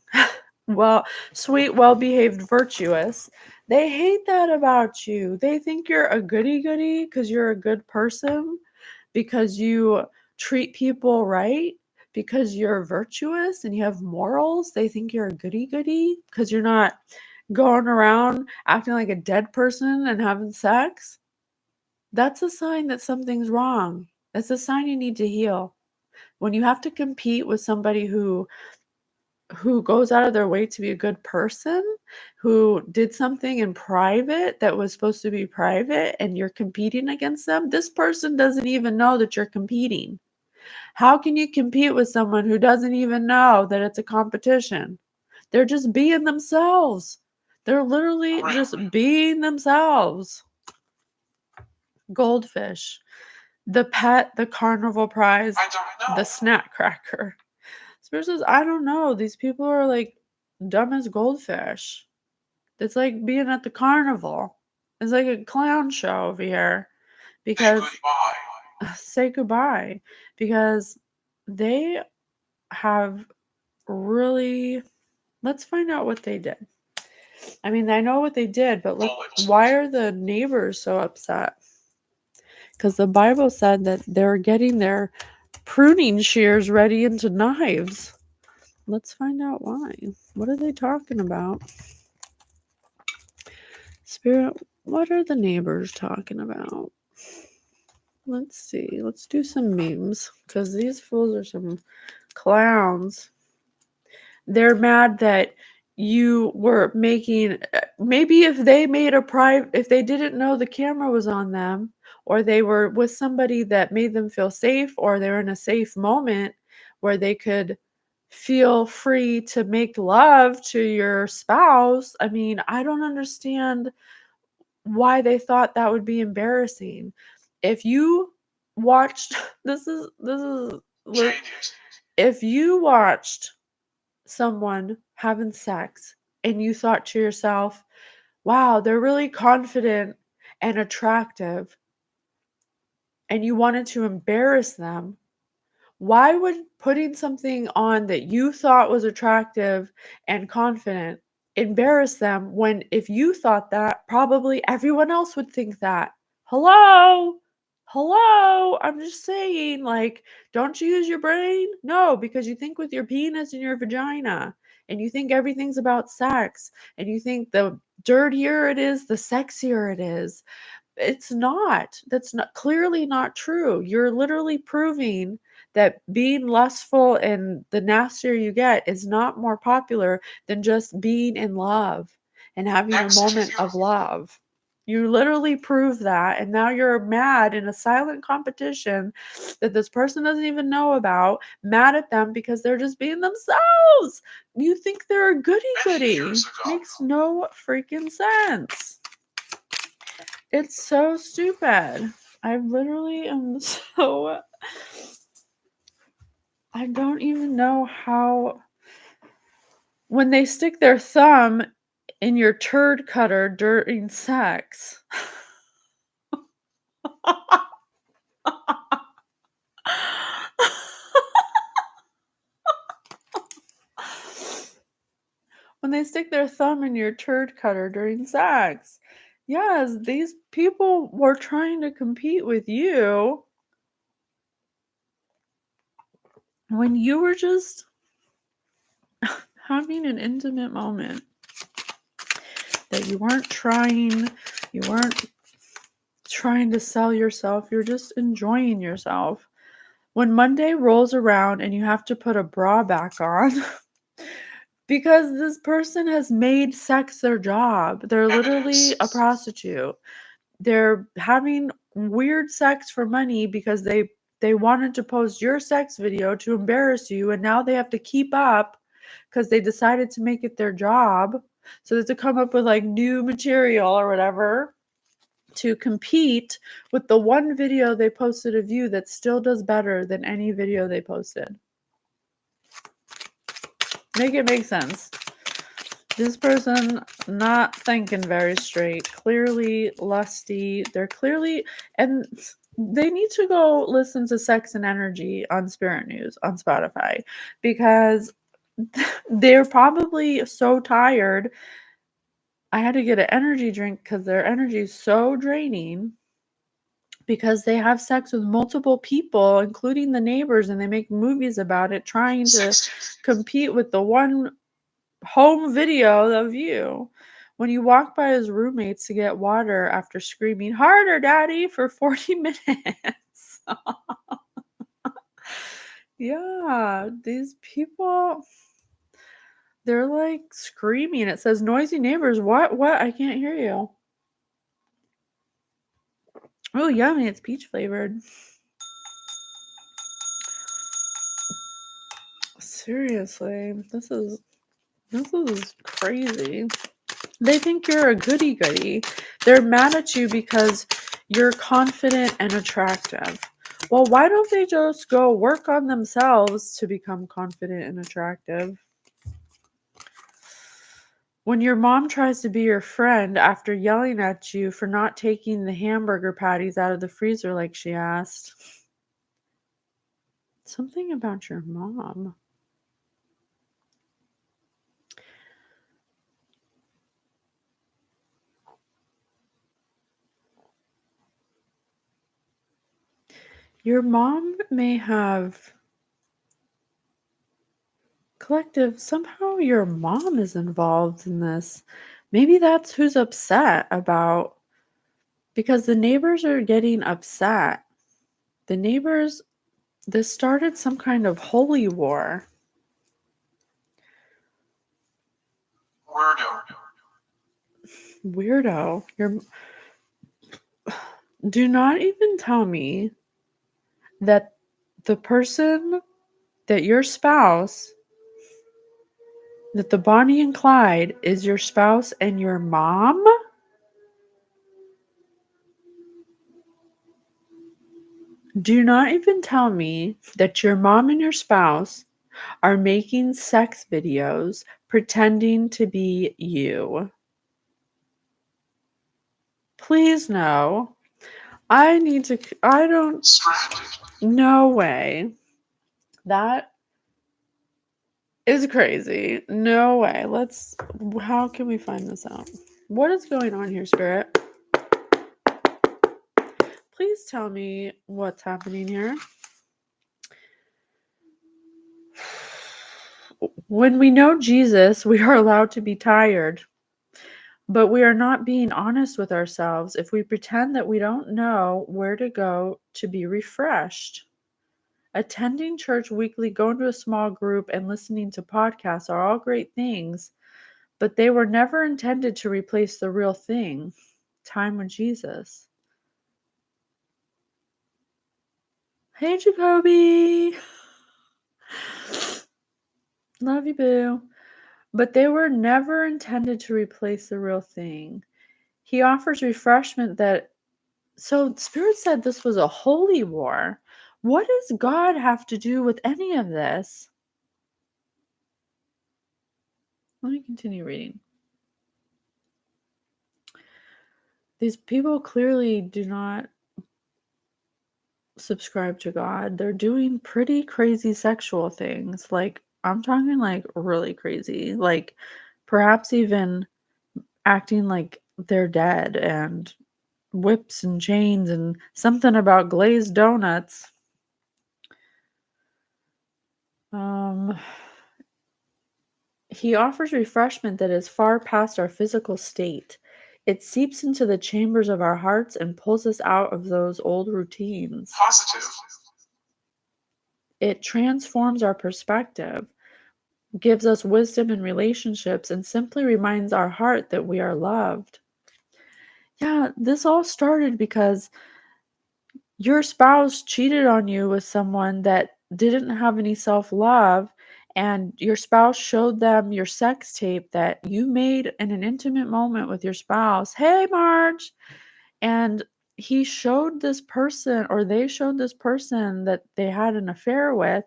Well, sweet, well-behaved, virtuous. They hate that about you. They think you're a goody because you're a good person, because you treat people right, because you're virtuous and you have morals. They think you're a goody because you're not going around acting like a dead person and having sex. That's a sign that something's wrong. That's a sign you need to heal. When you have to compete with somebody who goes out of their way to be a good person, who did something in private that was supposed to be private, and you're competing against them, this person doesn't even know that you're competing. How can you compete with someone who doesn't even know that it's a competition? They're just being themselves. They're literally just being themselves. Goldfish, the pet, the carnival prize, I don't know. the snack cracker. Spirit says, I don't know. These people are like dumb as goldfish. It's like being at the carnival. It's like a clown show over here. Because say goodbye. Because they have really, let's find out what they did. I mean, I know what they did, but look, why are the neighbors so upset? Because the Bible said that they're getting their pruning shears ready into knives. Let's find out why. What are they talking about? Spirit, what are the neighbors talking about? Let's see. Let's do some memes because these fools are some clowns. They're mad that you were making, maybe if they made if they didn't know the camera was on them, or they were with somebody that made them feel safe, or they're in a safe moment where they could feel free to make love to your spouse. I mean, I don't understand why they thought that would be embarrassing. If you watched this is Genius. if you watched someone having sex and you thought to yourself, wow, they're really confident and attractive, and you wanted to embarrass them, why would putting something on that you thought was attractive and confident embarrass them when if you thought that, probably everyone else would think that? Hello? Hello? I'm just saying, like, don't you use your brain? No, because you think with your penis and your vagina, and you think everything's about sex, and you think the dirtier it is, the sexier it is. It's not. That's not clearly not true. You're literally proving that being lustful and the nastier you get is not more popular than just being in love and having a Next moment to of love. You literally prove that, and now you're mad in a silent competition that this person doesn't even know about, mad at them because they're just being themselves. You think they're a goody many goody. years ago. Makes no freaking sense. It's so stupid. I literally am so. I don't even know how. When they stick their thumb in your turd cutter during sex. When they stick their thumb in your turd cutter during sex. Yes, these people were trying to compete with you when you were just having an intimate moment that you weren't trying to sell yourself, you're just enjoying yourself. When Monday rolls around and you have to put a bra back on because this person has made sex their job, they're literally a prostitute. They're having weird sex for money because they wanted to post your sex video to embarrass you, and now they have to keep up because they decided to make it their job. So they have to come up with like new material or whatever to compete with the one video they posted of you that still does better than any video they posted. Make it make sense. This person not thinking very straight, clearly lusty. They're clearly, and they need to go listen to Sex and Energy on Spirit News on Spotify because they're probably so tired. I had to get an energy drink because their energy is so draining because they have sex with multiple people, including the neighbors, and they make movies about it, trying to 60s. compete with the one home video of you. When you walk by his roommates to get water after screaming, harder, daddy, for 40 minutes. Yeah, these people, they're like screaming. It says noisy neighbors. What? I can't hear you. Oh, yummy. It's peach flavored. Seriously, this is crazy. They think you're a goody goody. They're mad at you because you're confident and attractive. Well, why don't they just go work on themselves to become confident and attractive? When your mom tries to be your friend after yelling at you for not taking the hamburger patties out of the freezer like she asked. Something about your mom. Your mom may have collective, somehow your mom is involved in this. Maybe that's who's upset about, because the neighbors are getting upset. The neighbors, this started some kind of holy war. Weirdo. Do not even tell me that the person that your spouse That the Bonnie and Clyde is your spouse and your mom? Do not even tell me that your mom and your spouse are making sex videos pretending to be you. Please no. I don't, Stranded. no way. That is crazy. No way. How can we find this out? What is going on here, Spirit? Please tell me what's happening here. When we know Jesus, we are allowed to be tired, but we are not being honest with ourselves if we pretend that we don't know where to go to be refreshed. Attending church weekly, going to a small group, and listening to podcasts are all great things, but they were never intended to replace the real thing, time with Jesus. Hey, Jacoby. Love you, boo. But they were never intended to replace the real thing. He offers refreshment that. So, Spirit said this was a holy war. What does God have to do with any of this? Let me continue reading. These people clearly do not subscribe to God. They're doing pretty crazy sexual things. Like, I'm talking like really crazy. Like, perhaps even acting like they're dead, and whips and chains and something about glazed donuts. He offers refreshment that is far past our physical state. It seeps into the chambers of our hearts and pulls us out of those old routines. Positive. It transforms our perspective, gives us wisdom in relationships, and simply reminds our heart that we are loved. Yeah, this all started because your spouse cheated on you with someone that didn't have any self-love, and your spouse showed them your sex tape that you made in an intimate moment with your spouse. Hey, Marge. And he showed this person, or they showed this person that they had an affair with,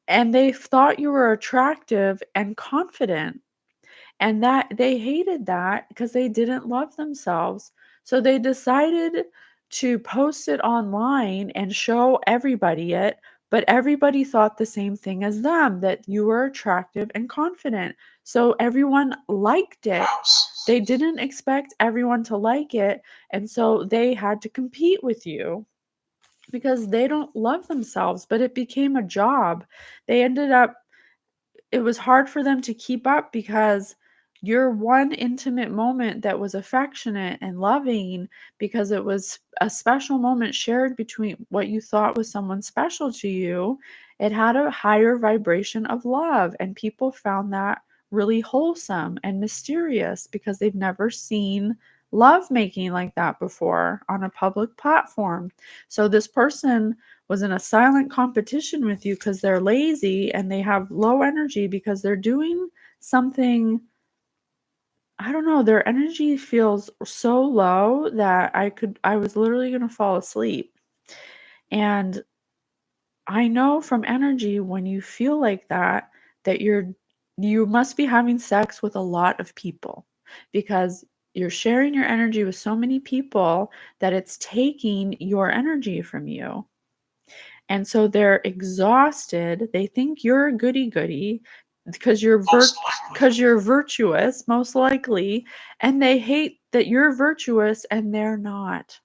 and they thought you were attractive and confident, and that they hated that because they didn't love themselves. So they decided to post it online and show everybody it, but everybody thought the same thing as them, that you were attractive and confident. So everyone liked it. House. They didn't expect everyone to like it, and so they had to compete with you because they don't love themselves, but it became a job. They ended up It was hard for them to keep up because your one intimate moment that was affectionate and loving, because it was a special moment shared between what you thought was someone special to you, it had a higher vibration of love, and people found that really wholesome and mysterious because they've never seen love making like that before on a public platform. So this person was in a silent competition with you because they're lazy and they have low energy because they're doing something. I don't know, their energy feels so low that I was literally going to fall asleep. And I know from energy, when you feel like that, that you must be having sex with a lot of people, because you're sharing your energy with so many people that it's taking your energy from you. And so they're exhausted. They think you're a goody goody because Most likely. you're virtuous, most likely, and they hate that you're virtuous and they're not.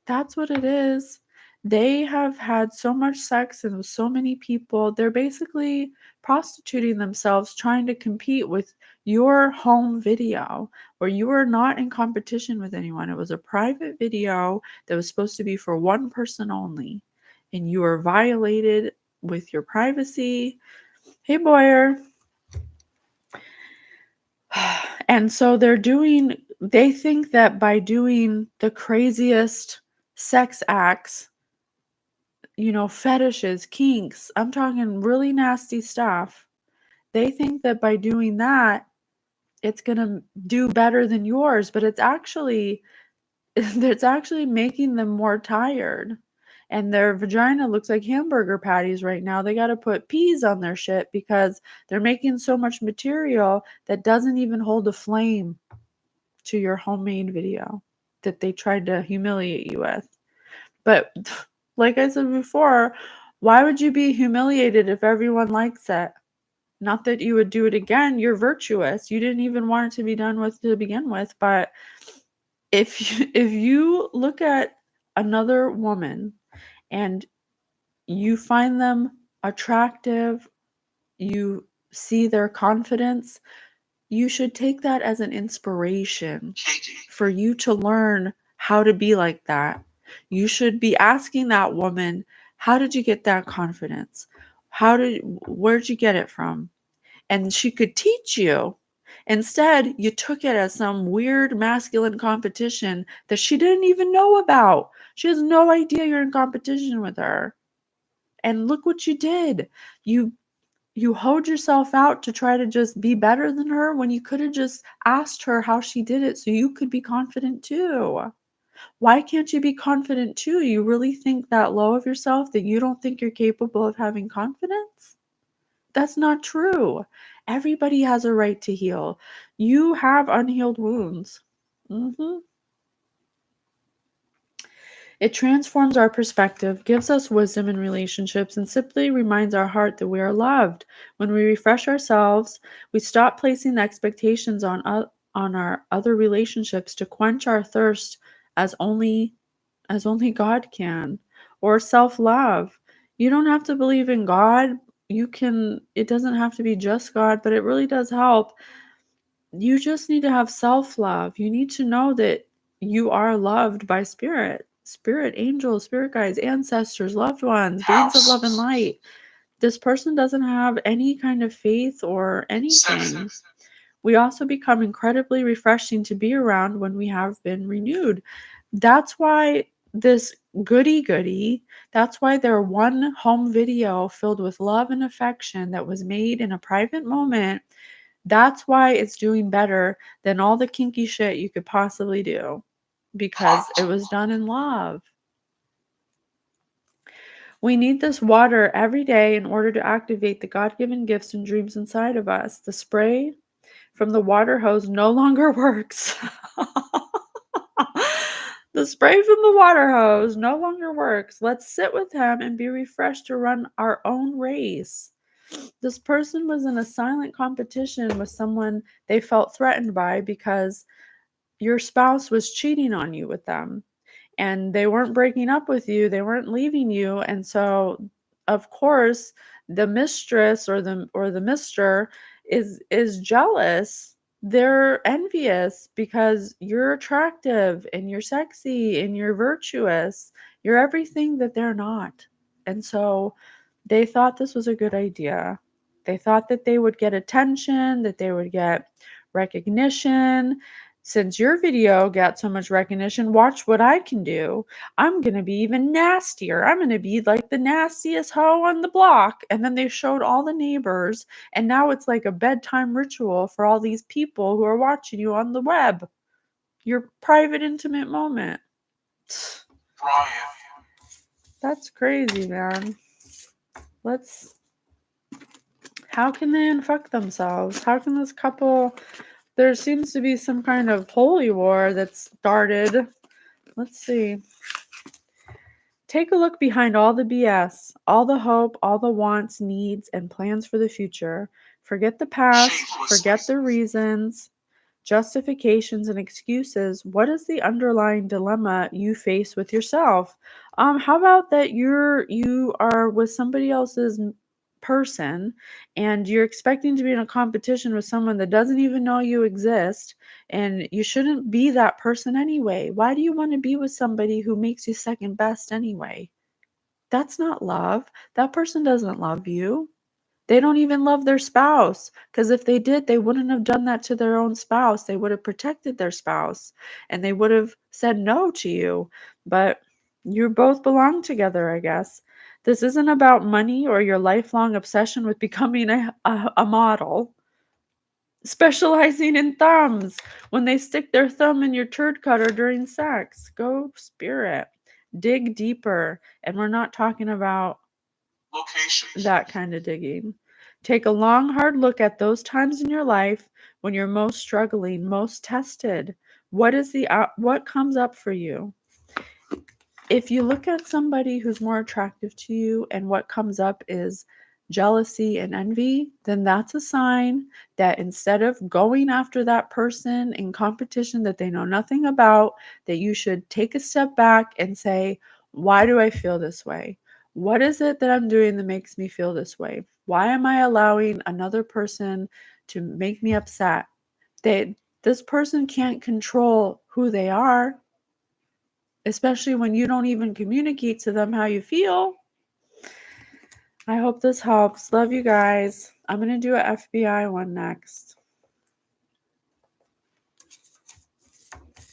That's what it is. They have had so much sex and with so many people. They're basically prostituting themselves, trying to compete with your home video where you were not in competition with anyone. It was a private video that was supposed to be for one person only. And you were violated with your privacy. Hey, Boyer. And so they think that by doing the craziest sex acts, fetishes, kinks, I'm talking really nasty stuff, They think that by doing that, it's going to do better than yours, but it's actually making them more tired. And their vagina looks like hamburger patties right now. They got to put peas on their shit because they're making so much material that doesn't even hold a flame to your homemade video that they tried to humiliate you with. But like I said before, why would you be humiliated if everyone likes it? Not that you would do it again. You're virtuous. You didn't even want it to be done with to begin with. But if you look at another woman and you find them attractive, you see their confidence, you should take that as an inspiration for you to learn how to be like that. You should be asking that woman, how did you get that confidence? Where'd you get it from? And she could teach you. Instead, you took it as some weird masculine competition that she didn't even know about. She has no idea you're in competition with her. And look what you did. You hoed yourself out to try to just be better than her when you could have just asked her how she did it so you could be confident too. Why can't you be confident too? You really think that low of yourself that you don't think you're capable of having confidence? That's not true. Everybody has a right to heal. You have unhealed wounds. It transforms our perspective, gives us wisdom in relationships, and simply reminds our heart that we are loved. When we refresh ourselves, we stop placing the expectations on our other relationships to quench our thirst as only God can, or self-love. You don't have to believe in God. It doesn't have to be just God, but it really does help. You just need to have self-love. You need to know that you are loved by spirit, angels, spirit guides, ancestors, loved ones, beings of love and light. This person doesn't have any kind of faith or anything. We also become incredibly refreshing to be around when we have been renewed. That's why this goody, that's why their one home video filled with love and affection that was made in a private moment, that's why it's doing better than all the kinky shit you could possibly do, because it was done in love. We need this water every day in order to activate the God-given gifts and dreams inside of us. The spray from the water hose no longer works. The spray from the water hose no longer works. Let's sit with him and be refreshed to run our own race. This person was in a silent competition with someone they felt threatened by because your spouse was cheating on you with them. And they weren't breaking up with you, they weren't leaving you, and so of course the mistress or the mister is jealous. They're envious because you're attractive and you're sexy and you're virtuous. You're everything that they're not. And so they thought this was a good idea. They thought that they would get attention, that they would get recognition. Since your video got so much recognition, watch what I can do. I'm going to be even nastier. I'm going to be like the nastiest hoe on the block. And then they showed all the neighbors, and now it's like a bedtime ritual for all these people who are watching you on the web. Your private, intimate moment. That's crazy, man. How can they unfuck themselves? How can this couple... There seems to be some kind of holy war that's started. Let's see. Take a look behind all the BS, all the hope, all the wants, needs, and plans for the future. Forget the past, forget the reasons, justifications, and excuses. What is the underlying dilemma you face with yourself? How about that you are with somebody else's person and you're expecting to be in a competition with someone that doesn't even know you exist, and you shouldn't be that person anyway. Why do you want to be with somebody who makes you second best anyway? That's not love. That person doesn't love you. They don't even love their spouse, because if they did, they wouldn't have done that to their own spouse. They would have protected their spouse and they would have said no to you. But you both belong together, I guess. This isn't about money or your lifelong obsession with becoming a model. Specializing in thumbs when they stick their thumb in your turd cutter during sex. Go spirit. Dig deeper. And we're not talking about locations, that kind of digging. Take a long, hard look at those times in your life when you're most struggling, most tested. What comes up for you? If you look at somebody who's more attractive to you and what comes up is jealousy and envy, then that's a sign that instead of going after that person in competition that they know nothing about, that you should take a step back and say, why do I feel this way? What is it that I'm doing that makes me feel this way? Why am I allowing another person to make me upset? This person can't control who they are, especially when you don't even communicate to them how you feel. I hope this helps. Love you guys. I'm going to do an FBI one next.